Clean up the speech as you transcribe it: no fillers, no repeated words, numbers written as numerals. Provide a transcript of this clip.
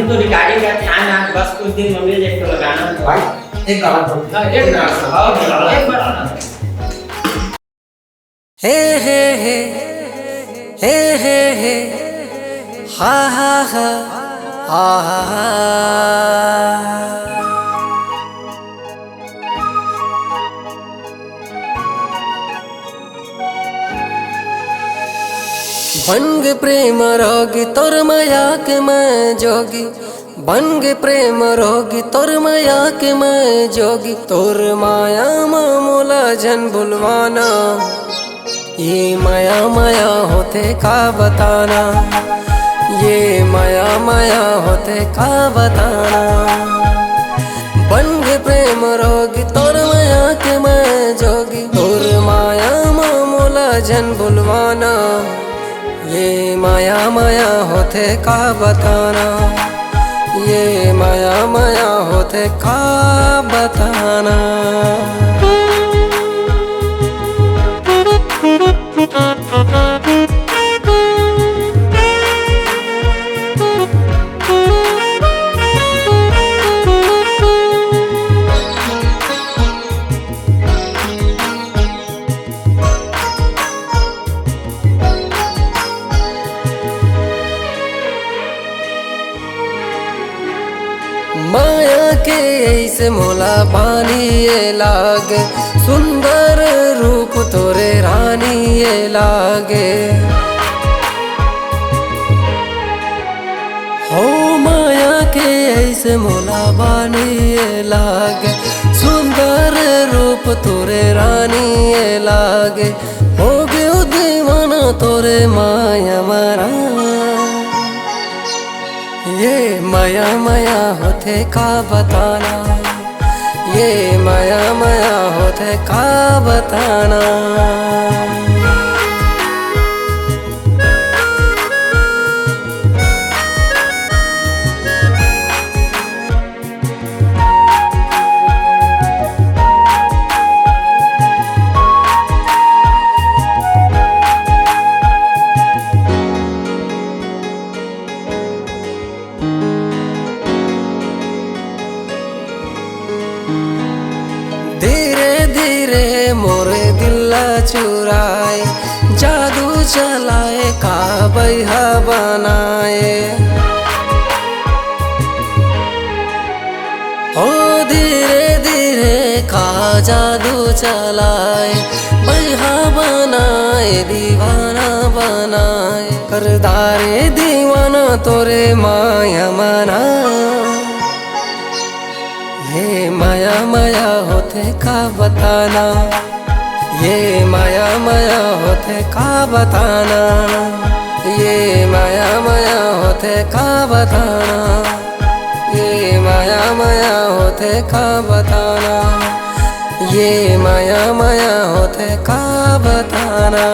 अभी तो रिकॉर्डिंग करते हैं ना, बस कुछ दिन मम्मी देख तो लगाना भाई एक गाना बोल। हाँ एक एक बार हे हे हे हे हे हे हा हा हा हा हा। बन प्रेम रोगी तोर माया के मैं जोगी, बन प्रेम रोगी तोर माया के मैं जोगी। तोर माया मामूला जन बुलवाना, ये माया माया होते का बताना, ये माया माया होते का बताना। बन प्रेम रोगी तोर माया के मैं जोगी। तोर माया मामूला जन बुलवाना, ये माया माया होते का बताना, ये माया माया होते का बताना। माया के ऐसे मोला बानी ये लागे, सुंदर रूप तोरे रानी ये लागे। हो माया के ऐसे मोला बानी ये लागे, सुंदर रूप तोरे रानी ये लागे। हो गयो दीवाना तोरे माया मारा, ये माया माया होते का बताना, ये माया माया होते का बताना। धीरे धीरे मोरे दिल्ला चुराए, जादू चलाए का बैहा बनाए। ओ धीरे धीरे का जादू चलाए, बैहा बनाए दीवाना बनाए। करदारे दीवाना तोरे माया मना, ये माया माया होते का बताना, ये माया माया होते का बताना, ये माया माया होते का बताना, ये माया माया होते का बताना, ये माया माया होते का बताना।